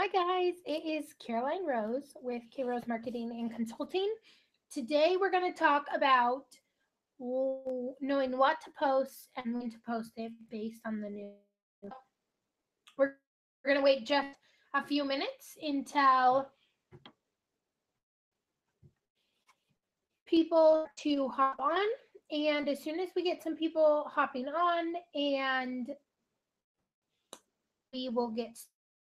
Hi guys, it is Karoline Rose with K Rose Marketing and Consulting. Today we're going to talk about knowing what to post and when to post it based on the new. We're going to wait just a few minutes until people start to hop on. And as soon as we get some people hopping on, and we will get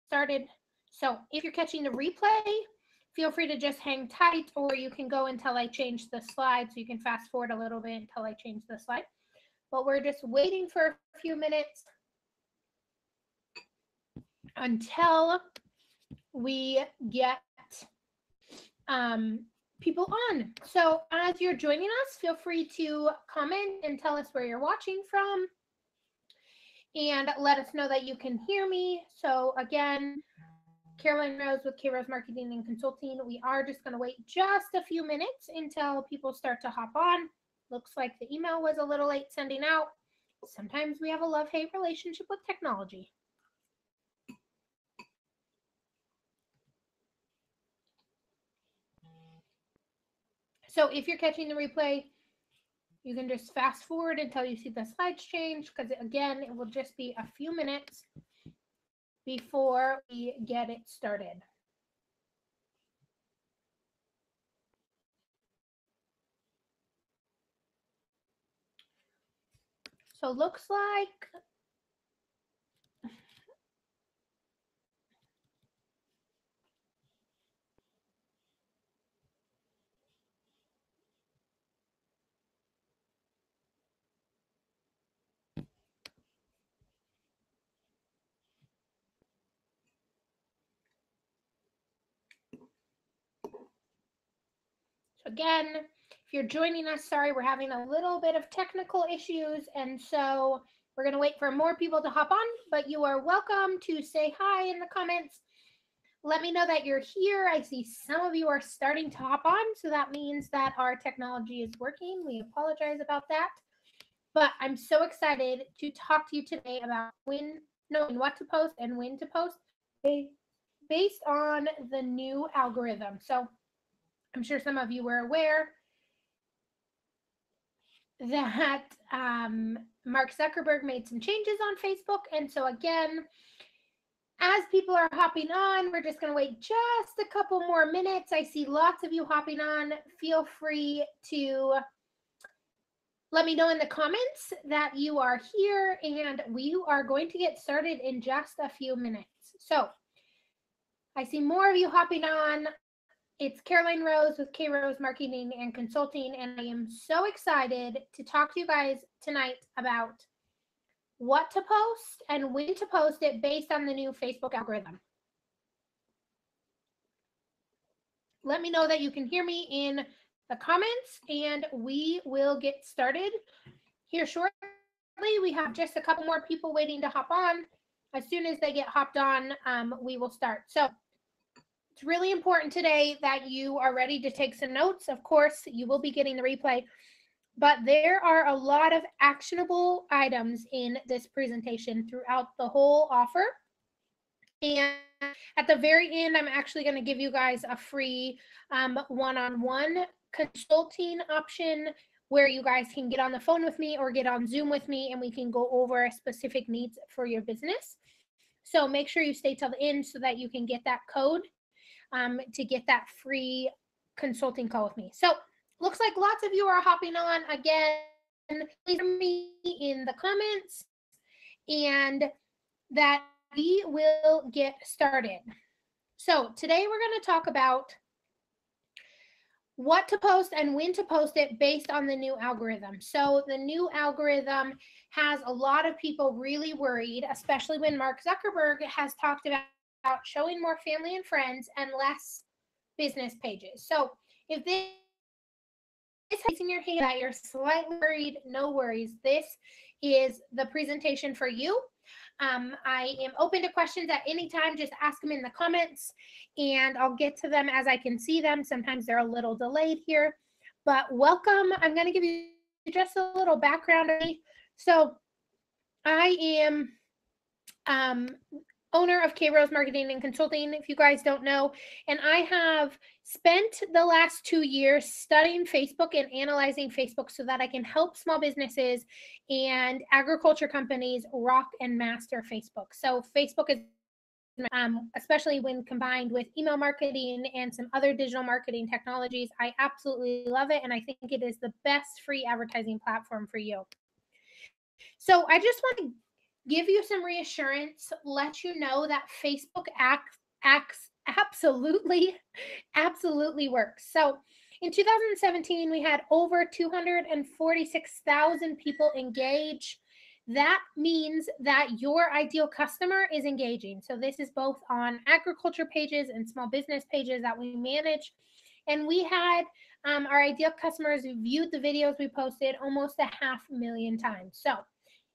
started. So if you're catching the replay, feel free to just hang tight, or you can go until I change the slide. So you can fast forward a little bit until I change the slide. But we're just waiting for a few minutes until we get people on. So as you're joining us, feel free to comment and tell us where you're watching from, and let us know that you can hear me. So again, Karoline Rose with K Rose Marketing and Consulting. We are just going to wait just a few minutes until people start to hop on. Looks like the email was a little late sending out. Sometimes we have a love-hate relationship with technology. So if you're catching the replay, you can just fast forward until you see the slides change, because again, it will just be a few minutes before we get it started. So looks like again, if you're joining us, sorry, we're having a little bit of technical issues, and so we're going to wait for more people to hop on, but you are welcome to say hi in the comments. Let me know that you're here. I see some of you are starting to hop on, so that means that our technology is working. We apologize about that, but I'm so excited to talk to you today about knowing what to post and when to post based on the new algorithm. So I'm sure some of you were aware that Mark Zuckerberg made some changes on Facebook. And so again, as people are hopping on, we're just going to wait just a couple more minutes. I see lots of you hopping on. Feel free to let me know in the comments that you are here, and we are going to get started in just a few minutes. So I see more of you hopping on. It's Karoline Rose with K Rose Marketing and Consulting, and I am so excited to talk to you guys tonight about what to post and when to post it based on the new Facebook algorithm. Let me know that you can hear me in the comments, and we will get started here shortly. We have just a couple more people waiting to hop on. As soon as they get hopped on, we will start. So it's really important today that you are ready to take some notes. Of course, you will be getting the replay, but there are a lot of actionable items in this presentation throughout the whole offer. And at the very end, I'm actually going to give you guys a free one-on-one consulting option where you guys can get on the phone with me or get on Zoom with me, and we can go over specific needs for your business. So make sure you stay till the end so that you can get that code to get that free consulting call with me. So looks like lots of you are hopping on. Again, please leave me in the comments, and that we will get started. So today we're going to talk about what to post and when to post it based on the new algorithm. So the new algorithm has a lot of people really worried, especially when Mark Zuckerberg has talked about showing more family and friends and less business pages. So if this is in your hand that you're slightly worried, no worries. This is the presentation for you. I am open to questions at any time. Just ask them in the comments, and I'll get to them as I can see them. Sometimes they're a little delayed here, but welcome. I'm going to give you just a little background on me. So I am owner of K Rose Marketing and Consulting, if you guys don't know, and I have spent the last 2 years studying Facebook and analyzing Facebook so that I can help small businesses and agriculture companies rock and master Facebook. So Facebook is especially when combined with email marketing and some other digital marketing technologies. I absolutely love it, and I think it is the best free advertising platform for you. So I just want to give you some reassurance, let you know that Facebook acts absolutely works. So in 2017, we had over 246,000 people engage. That means that your ideal customer is engaging. So this is both on agriculture pages and small business pages that we manage. And we had our ideal customers who viewed the videos we posted almost 500,000 times. So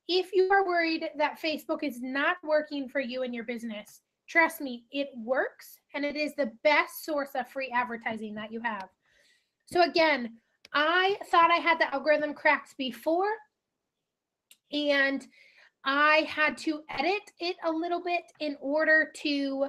if you are worried that Facebook is not working for you and your business, trust me, it works, and it is the best source of free advertising that you have. So again, I thought I had the algorithm cracked before, and I had to edit it a little bit in order to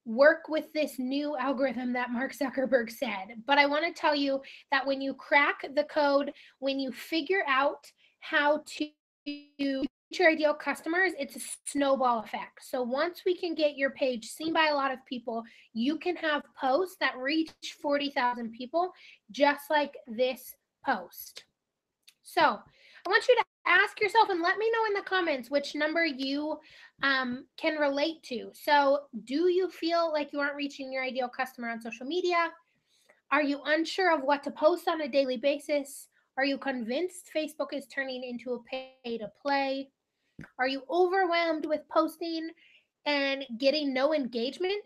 work with this new algorithm that Mark Zuckerberg said. But I want to tell you that when you crack the code, when you figure out how to reach your ideal customers, it's a snowball effect. So once we can get your page seen by a lot of people, you can have posts that reach 40,000 people, just like this post. So I want you to ask yourself and let me know in the comments which number you can relate to. So do you feel like you aren't reaching your ideal customer on social media? Are you unsure of what to post on a daily basis? Are you convinced Facebook is turning into a pay to play? Are you overwhelmed with posting and getting no engagement?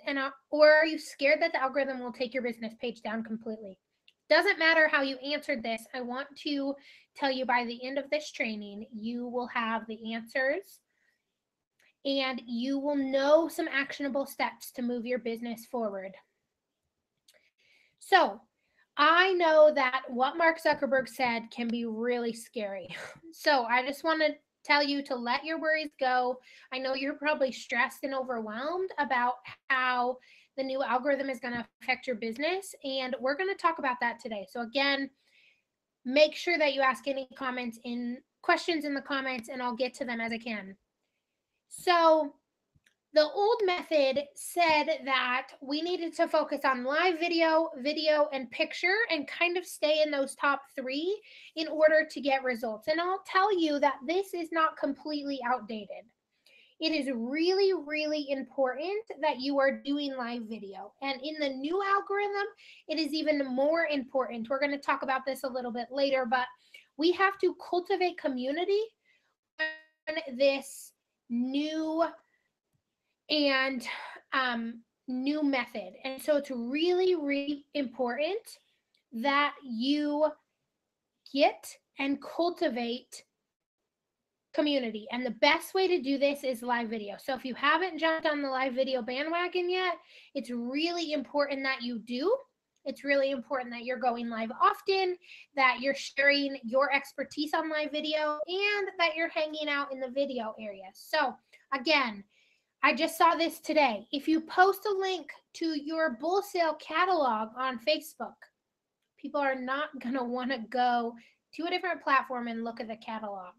Or are you scared that the algorithm will take your business page down completely? Doesn't matter how you answered this. I want to tell you by the end of this training, you will have the answers and you will know some actionable steps to move your business forward. So I know that what Mark Zuckerberg said can be really scary. So I just want to tell you to let your worries go. I know you're probably stressed and overwhelmed about how the new algorithm is going to affect your business, and we're going to talk about that today. So again, make sure that you ask any questions in the comments, and I'll get to them as I can. So the old method said that we needed to focus on live video, and picture, and kind of stay in those top 3 in order to get results. And I'll tell you that this is not completely outdated. It is really, really important that you are doing live video. And in the new algorithm, it is even more important. We're going to talk about this a little bit later, but we have to cultivate community on this new and new method. And so it's really, really important that you get and cultivate community. And the best way to do this is live video. So if you haven't jumped on the live video bandwagon yet, it's really important that you do. It's really important that you're going live often, that you're sharing your expertise on live video, and that you're hanging out in the video area. So again, I just saw this today. If you post a link to your bull sale catalog on Facebook, people are not going to want to go to a different platform and look at the catalog.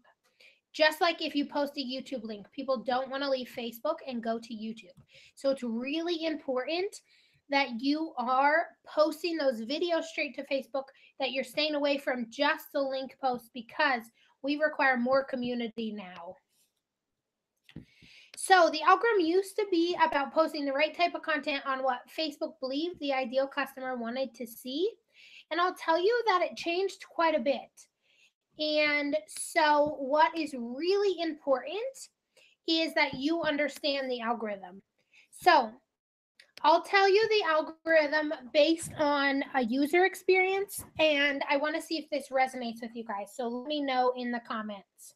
Just like if you post a YouTube link, people don't want to leave Facebook and go to YouTube. So it's really important that you are posting those videos straight to Facebook, that you're staying away from just the link posts, because we require more community now. So the algorithm used to be about posting the right type of content on what Facebook believed the ideal customer wanted to see. And I'll tell you that it changed quite a bit. And so what is really important is that you understand the algorithm. So I'll tell you the algorithm based on a user experience, and I want to see if this resonates with you guys. So let me know in the comments.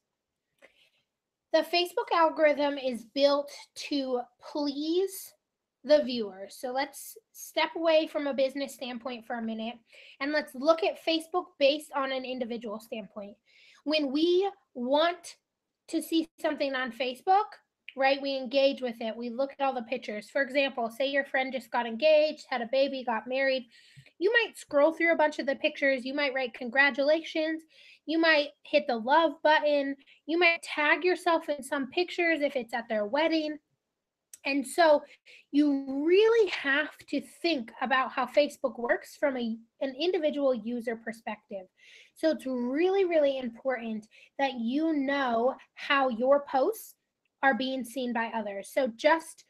The Facebook algorithm is built to please the viewer. So let's step away from a business standpoint for a minute, and let's look at Facebook based on an individual standpoint. When we want to see something on Facebook, right? We engage with it. We look at all the pictures. For example, say your friend just got engaged, had a baby, got married. You might scroll through a bunch of the pictures. You might write congratulations. You might hit the love button. You might tag yourself in some pictures if it's at their wedding. And so you really have to think about how Facebook works from an individual user perspective. So it's really, really important that you know how your posts are being seen by others. So just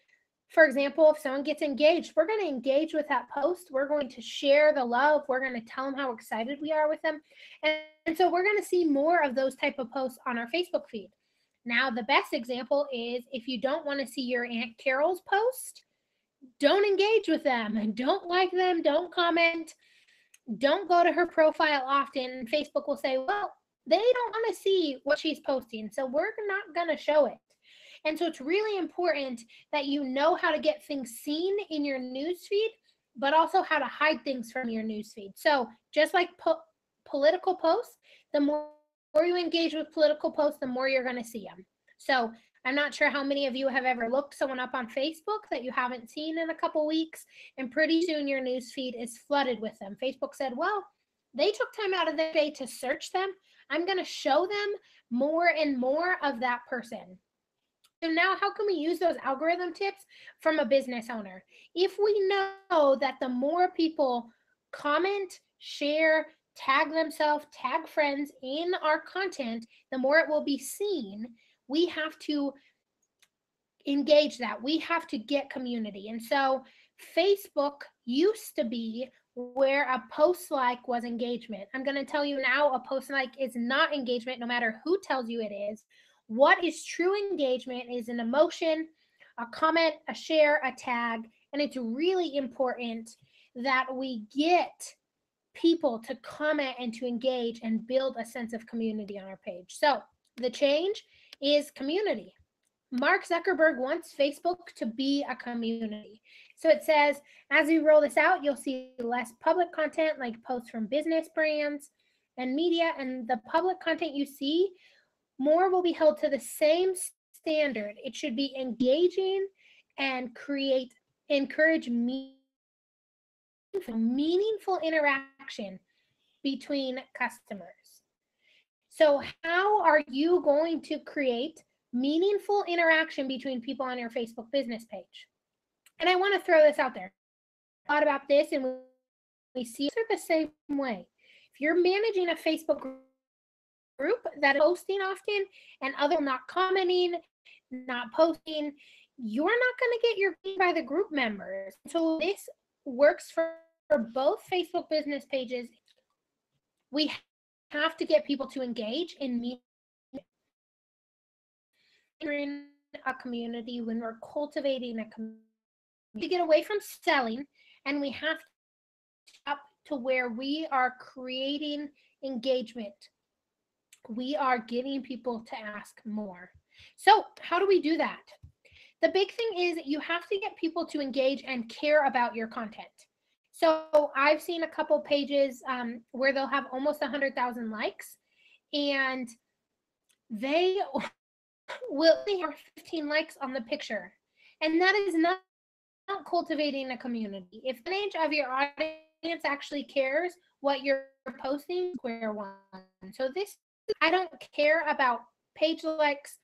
for example, if someone gets engaged, we're going to engage with that post. We're going to share the love. We're going to tell them how excited we are with them. And so we're going to see more of those type of posts on our Facebook feed. Now, the best example is if you don't want to see your Aunt Carol's post, don't engage with them, don't like them, don't comment, don't go to her profile often. Facebook will say, well, they don't want to see what she's posting, so we're not going to show it. And so it's really important that you know how to get things seen in your newsfeed, but also how to hide things from your newsfeed. So just like political posts, the more you engage with political posts, the more you're going to see them. So I'm not sure how many of you have ever looked someone up on Facebook that you haven't seen in a couple weeks, and pretty soon your newsfeed is flooded with them. Facebook said, well, they took time out of their day to search them. I'm going to show them more and more of that person. So now how can we use those algorithm tips from a business owner? If we know that the more people comment, share, tag themselves, tag friends in our content, the more it will be seen. We have to engage that. We have to get community. And so Facebook used to be where a post like was engagement. I'm going to tell you now, a post like is not engagement, no matter who tells you it is. What is true engagement is an emotion, a comment, a share, a tag. And it's really important that we get people to comment and to engage and build a sense of community on our page. So the change is community. Mark Zuckerberg wants Facebook to be a community. So it says, as we roll this out, you'll see less public content like posts from business brands and media, and the public content you see, more will be held to the same standard. It should be engaging and encourage meaningful interaction between customers. So how are you going to create meaningful interaction between people on your Facebook business page? And I want to throw this out there. I thought about this, and we see it the same way. If you're managing a Facebook group that is posting often and other not commenting, not posting, you're not going to get your gain by the group members. So this works for both Facebook business pages. We have to get people to engage in a community, when we're cultivating a community, to get away from selling, and we have to up to where we are creating engagement. We are getting people to ask more. So how do we do that? The big thing is you have to get people to engage and care about your content. So I've seen a couple pages where they'll have almost 100,000 likes, and they will only have 15 likes on the picture. And that is not cultivating a community. If the percentage of your audience actually cares what you're posting, square one. So this, I don't care about page likes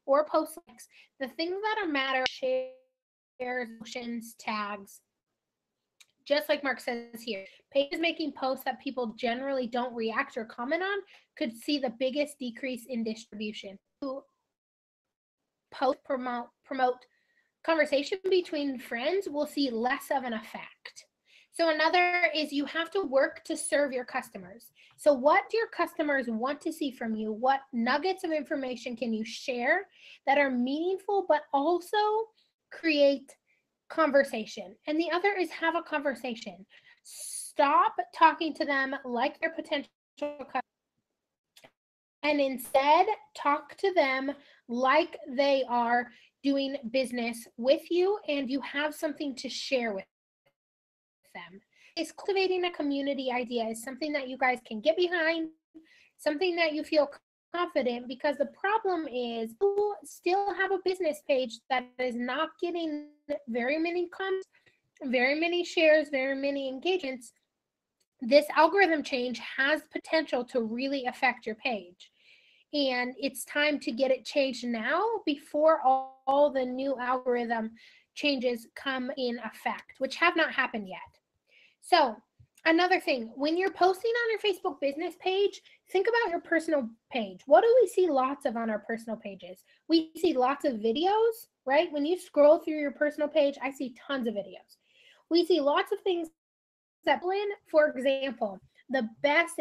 or post likes. The things that matter, shares, emotions, tags. Just like Mark says here, pages making posts that people generally don't react or comment on could see the biggest decrease in distribution. Post promote conversation between friends will see less of an effect. So another is you have to work to serve your customers. So what do your customers want to see from you? What nuggets of information can you share that are meaningful but also create conversation? And the other is have a conversation. Stop talking to them like they're potential customers, and instead talk to them like they are doing business with you and you have something to share with them. Is cultivating a community idea is something that you guys can get behind, something that you feel confident because the problem is you still have a business page that is not getting very many comments, very many shares, very many engagements. This algorithm change has potential to really affect your page. And it's time to get it changed now before all the new algorithm changes come in effect, which have not happened yet. So, another thing, when you're posting on your Facebook business page, think about your personal page. What do we see lots of on our personal pages? We see lots of videos, right? When you scroll through your personal page, I see tons of videos. We see lots of things that pull in. For example, the best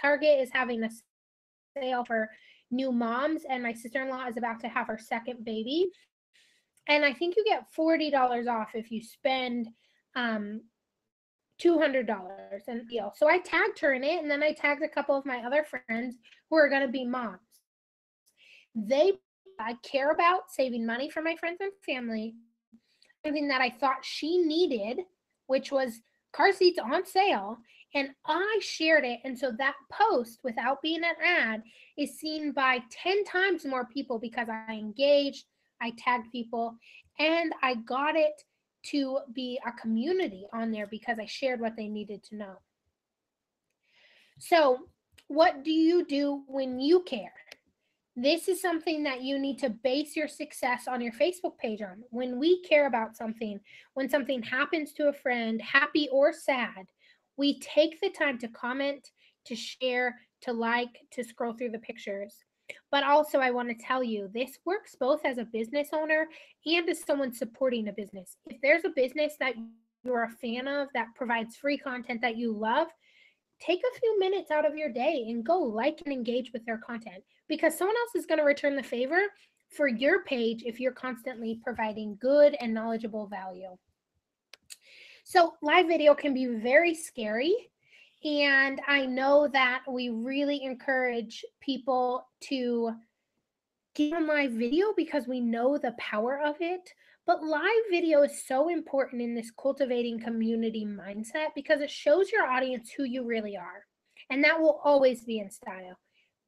Target is having a sale for new moms, and my sister-in-law is about to have her second baby. And I think you get $40 off if you spend $200 in the deal. So I tagged her in it, and then I tagged a couple of my other friends who are going to be moms. They I care about saving money for my friends and family. Something that I thought she needed, which was car seats on sale, and I shared it. And so that post, without being an ad, is seen by 10 times more people because I engaged, I tagged people, and I got it to be a community on there because I shared what they needed to know. So, what do you do when you care? This is something that you need to base your success on your Facebook page on. When we care about something, when something happens to a friend, happy or sad, we take the time to comment, to share, to like, to scroll through the pictures. But also, I want to tell you, this works both as a business owner and as someone supporting a business. If there's a business that you're a fan of that provides free content that you love, take a few minutes out of your day and go like and engage with their content, because someone else is going to return the favor for your page if you're constantly providing good and knowledgeable value. So live video can be very scary, and I know that we really encourage people to get on live video because we know the power of it. But live video is so important in this cultivating community mindset because it shows your audience who you really are. And that will always be in style.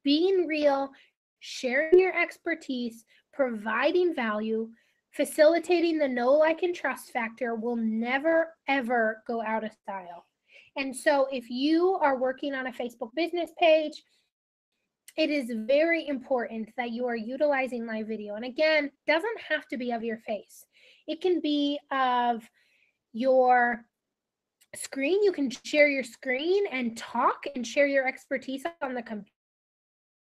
Being real, sharing your expertise, providing value, facilitating the know, like, and trust factor will never, ever go out of style. And so if you are working on a Facebook business page, it is very important that you are utilizing live video. And again, doesn't have to be of your face. It can be of your screen. You can share your screen and talk and share your expertise on the computer.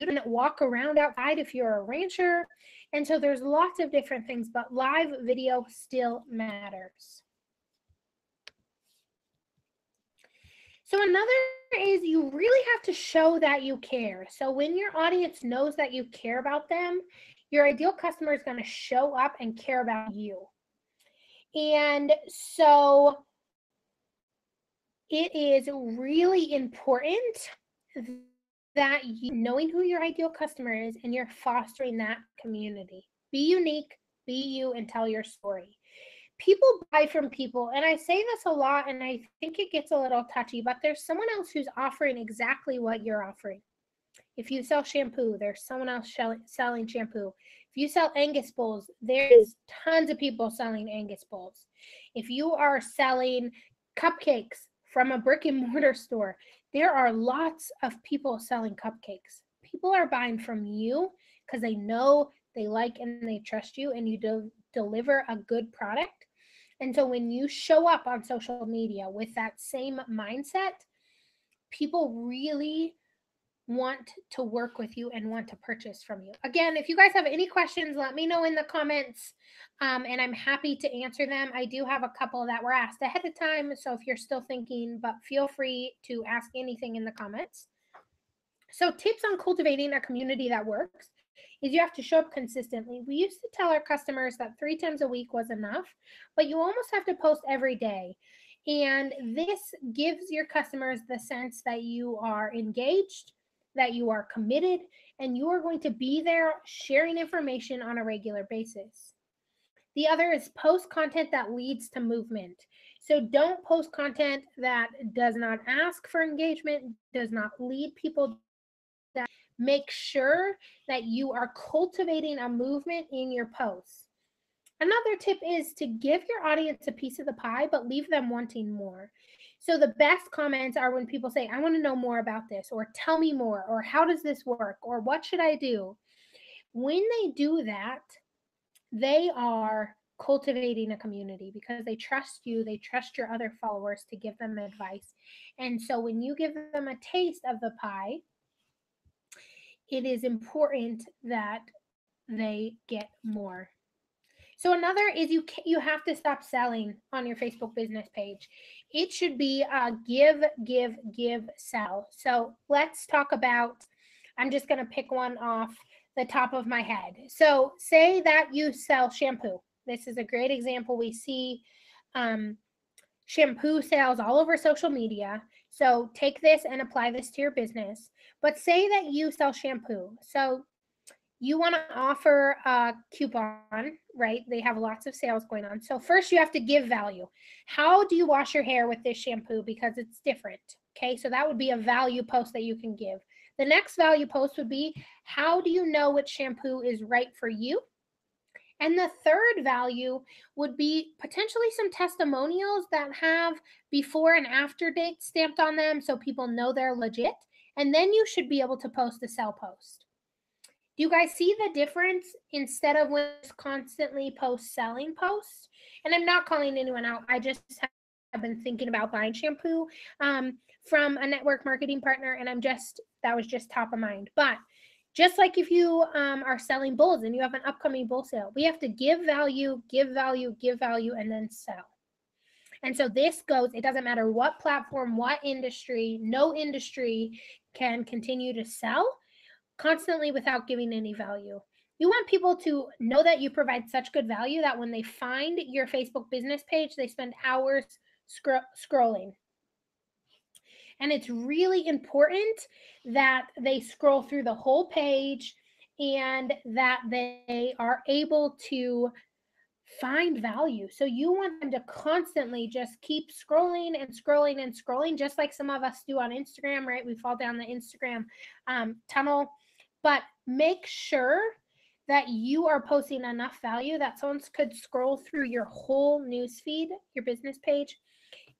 You can walk around outside if you're a rancher. And so there's lots of different things, but live video still matters. So another is you really have to show that you care. So when your audience knows that you care about them, your ideal customer is going to show up and care about you. And so it is really important that you knowing who your ideal customer is and you're fostering that community. Be unique, be you, and tell your story. People buy from people, and I say this a lot, and I think it gets a little touchy, but there's someone else who's offering exactly what you're offering. If you sell shampoo, there's someone else selling shampoo. If you sell Angus bowls, there is tons of people selling Angus bowls. If you are selling cupcakes from a brick and mortar store, there are lots of people selling cupcakes. People are buying from you because they know, they like, and they trust you, and you deliver a good product. And so when you show up on social media with that same mindset, people really want to work with you and want to purchase from you. Again, if you guys have any questions, let me know in the comments, and I'm happy to answer them. I do have a couple that were asked ahead of time, so if you're still thinking, but feel free to ask anything in the comments. So tips on cultivating a community that works is you have to show up consistently. We used to tell our customers that 3 times a week was enough, but you almost have to post every day. And this gives your customers the sense that you are engaged, that you are committed, and you are going to be there sharing information on a regular basis. The other is post content that leads to movement. So don't post content that does not ask for engagement, does not lead people to that. Make sure that you are cultivating a movement in your posts. Another tip is to give your audience a piece of the pie, but leave them wanting more. So the best comments are when people say, I want to know more about this, or tell me more, or how does this work, or what should I do? When they do that, they are cultivating a community because they trust you, they trust your other followers to give them advice. And so when you give them a taste of the pie, it is important that they get more. So another is you have to stop selling on your Facebook business page. It should be give, give, give, sell. So let's talk about, I'm just going to pick one off the top of my head. So say that you sell shampoo. This is a great example. We see shampoo sales all over social media. So take this and apply this to your business. But say that you sell shampoo. So you want to offer a coupon, right? They have lots of sales going on. So first you have to give value. How do you wash your hair with this shampoo? Because it's different. Okay, so that would be a value post that you can give. The next value post would be, how do you know which shampoo is right for you? And the third value would be potentially some testimonials that have before and after dates stamped on them so people know they're legit. And then you should be able to post a sell post. Do you guys see the difference? Instead of when it's constantly post selling posts? And I'm not calling anyone out. I just have been thinking about buying shampoo from a network marketing partner, and that was just top of mind. But just like if you are selling bulls and you have an upcoming bull sale, we have to give value, give value, give value, and then sell. And so this goes, it doesn't matter what platform, what industry, no industry can continue to sell constantly without giving any value. You want people to know that you provide such good value that when they find your Facebook business page, they spend hours scrolling. And it's really important that they scroll through the whole page and that they are able to find value. So you want them to constantly just keep scrolling and scrolling and scrolling, just like some of us do on Instagram, right? We fall down the Instagram tunnel. But make sure that you are posting enough value that someone could scroll through your whole newsfeed, your business page,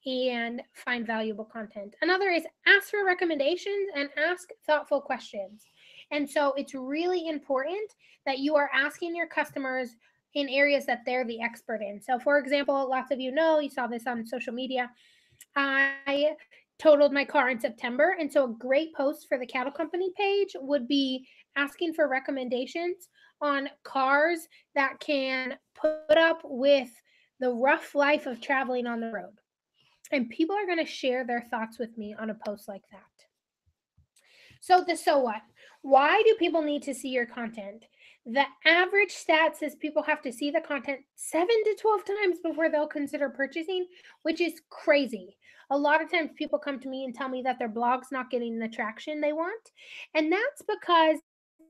and find valuable content. Another is ask for recommendations and ask thoughtful questions. And so it's really important that you are asking your customers in areas that they're the expert in. So for example, lots of you know, you saw this on social media, I totaled my car in September. And so a great post for the cattle company page would be asking for recommendations on cars that can put up with the rough life of traveling on the road. And people are going to share their thoughts with me on a post like that. So what? Why do people need to see your content? The average stat says people have to see the content 7 to 12 times before they'll consider purchasing, which is crazy. A lot of times people come to me and tell me that their blog's not getting the traction they want, and that's because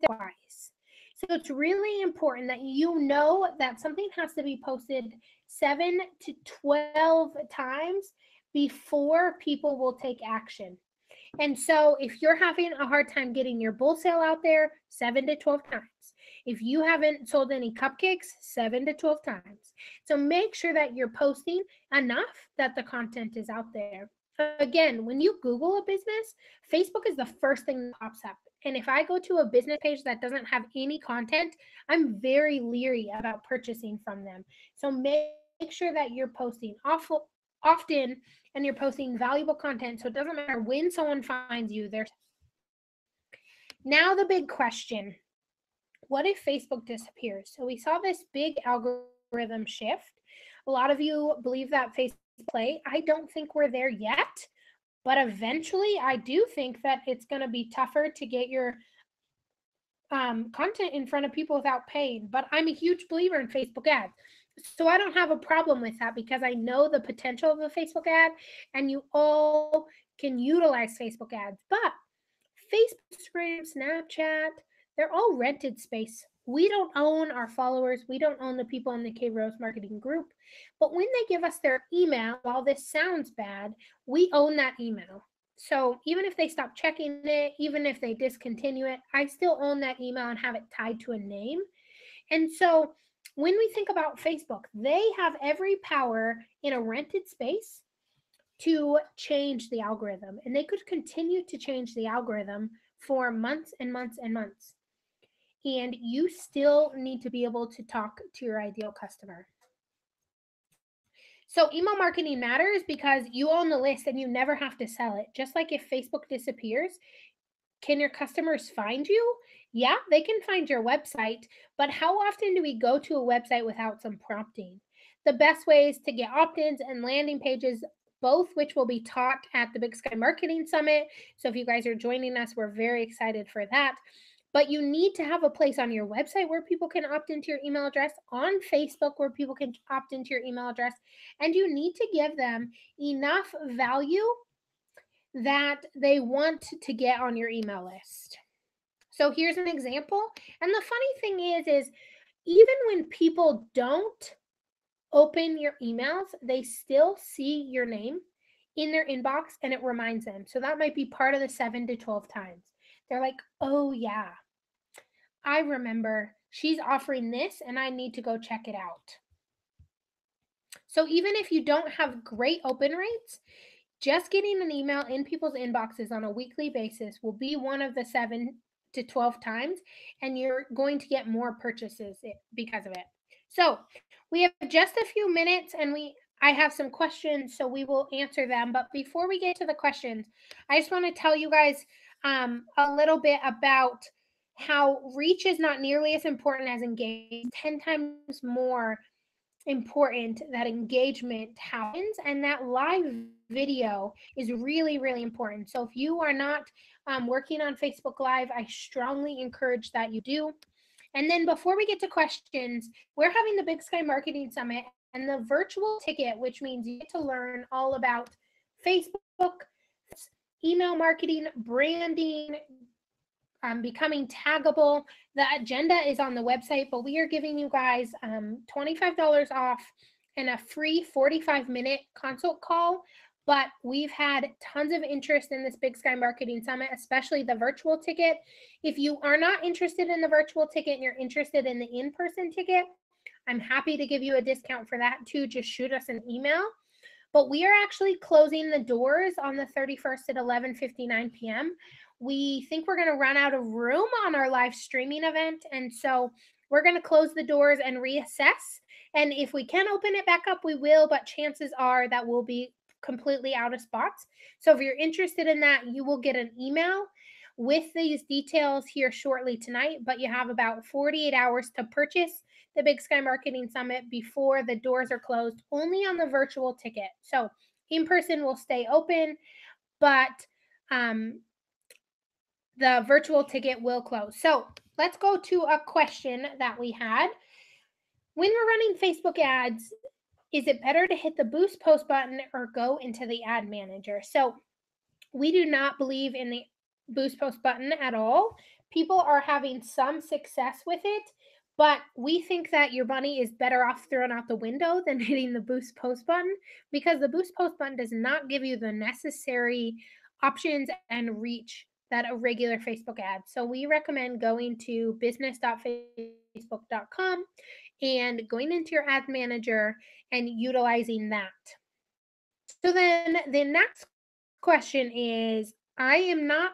they're wise. So it's really important that you know that something has to be posted 7 to 12 times before people will take action. And so if you're having a hard time getting your bull sale out there, 7 to 12 times. If you haven't sold any cupcakes, 7 to 12 times. So make sure that you're posting enough that the content is out there. Again, when you Google a business, Facebook is the first thing that pops up. And if I go to a business page that doesn't have any content, I'm very leery about purchasing from them. So make sure that you're posting often and you're posting valuable content. So it doesn't matter when someone finds you. Now the big question. What if Facebook disappears? So we saw this big algorithm shift. A lot of you believe that Facebook play. I don't think we're there yet, but eventually I do think that it's going to be tougher to get your content in front of people without paying. But I'm a huge believer in Facebook ads. So I don't have a problem with that because I know the potential of a Facebook ad and you all can utilize Facebook ads. But Facebook, Instagram, Snapchat, they're all rented space. We don't own our followers. We don't own the people in the K Rose marketing group. But when they give us their email, while this sounds bad, we own that email. So even if they stop checking it, even if they discontinue it, I still own that email and have it tied to a name. And so when we think about Facebook, they have every power in a rented space to change the algorithm. And they could continue to change the algorithm for months and months and months. And you still need to be able to talk to your ideal customer. So email marketing matters because you own the list and you never have to sell it. Just like if Facebook disappears, can your customers find you? Yeah, they can find your website, but how often do we go to a website without some prompting? The best ways to get opt-ins and landing pages, both which will be taught at the Big Sky Marketing Summit. So if you guys are joining us, we're very excited for that. But you need to have a place on your website where people can opt into your email address, on Facebook where people can opt into your email address, and you need to give them enough value that they want to get on your email list. So here's an example. And the funny thing is even when people don't open your emails, they still see your name in their inbox and it reminds them. So that might be part of the 7 to 12 times. They're like, oh yeah, I remember she's offering this and I need to go check it out. So even if you don't have great open rates, just getting an email in people's inboxes on a weekly basis will be one of the 7 to 12 times, and you're going to get more purchases because of it. So we have just a few minutes, and I have some questions, so we will answer them. But before we get to the questions, I just want to tell you guys a little bit about how reach is not nearly as important as engagement, 10 times more important that engagement happens, and that live video is really, really important. So if you are not working on Facebook Live, I strongly encourage that you do. And then before we get to questions, we're having the Big Sky Marketing Summit and the virtual ticket, which means you get to learn all about Facebook, email marketing, branding, becoming taggable. The agenda is on the website, but we are giving you guys $25 off and a free 45-minute consult call. But we've had tons of interest in this Big Sky Marketing Summit, especially the virtual ticket. If you are not interested in the virtual ticket and you're interested in the in-person ticket, I'm happy to give you a discount for that too. Just shoot us an email. But we are actually closing the doors on the 31st at 11:59 p.m. We think we're going to run out of room on our live streaming event. And so we're going to close the doors and reassess. And if we can open it back up, we will. But chances are that we'll be completely out of spots. So if you're interested in that, you will get an email with these details here shortly tonight. But you have about 48 hours to purchase the Big Sky Marketing Summit before the doors are closed, only on the virtual ticket. So in person will stay open, but the virtual ticket will close. So let's go to a question that we had. When we're running Facebook ads, is it better to hit the boost post button or go into the ad manager? So we do not believe in the boost post button at all. People are having some success with it, but we think that your money is better off thrown out the window than hitting the boost post button, because the boost post button does not give you the necessary options and reach that a regular Facebook ad. So we recommend going to business.facebook.com and going into your ad manager and utilizing that. So then the next question is, I am not,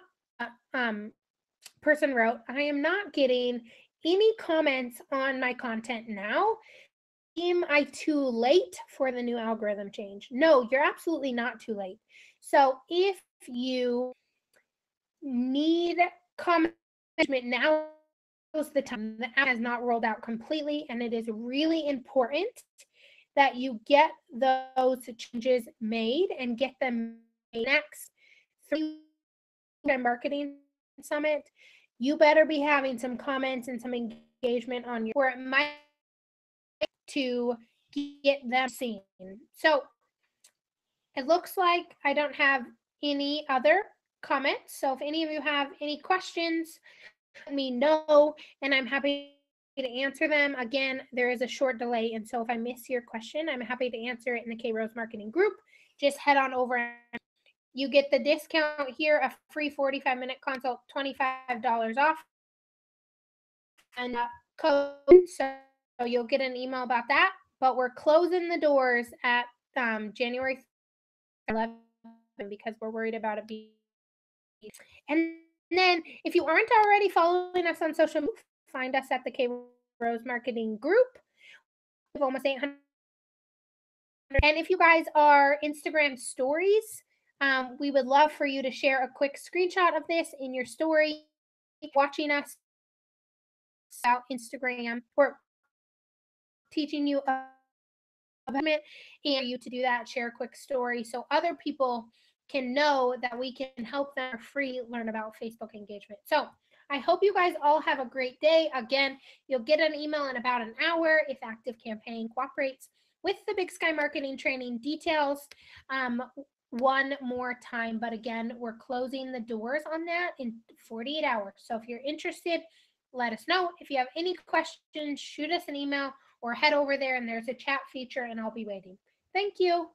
person wrote, I am not getting any comments on my content now. Am I too late for the new algorithm change? No, you're absolutely not too late. So if you need comment management, now is the time. The app has not rolled out completely, and it is really important that you get those changes made and get them made next 3 marketing summit. You better be having some comments and some engagement on your, where it might to get them seen. So it looks like I don't have any other comments. So if any of you have any questions, let me know, and I'm happy to answer them. Again, there is a short delay, and so if I miss your question, I'm happy to answer it in the K Rose Marketing group. Just head on over. You get the discount here, a free 45-minute consult, $25 off, and code. So you'll get an email about that. But we're closing the doors at January 11th because we're worried about it being. And then if you aren't already following us on social media, find us at the K Rose Marketing Group. We have almost 800. And if you guys are Instagram stories, we would love for you to share a quick screenshot of this in your story. Watching us about Instagram or teaching you about it, and for you to do that, share a quick story so other people can know that we can help them for free learn about Facebook engagement. So I hope you guys all have a great day. Again, you'll get an email in about an hour if Active Campaign cooperates with the Big Sky Marketing Training details one more time. But again, we're closing the doors on that in 48 hours. So if you're interested, let us know. If you have any questions, shoot us an email or head over there and there's a chat feature and I'll be waiting. Thank you.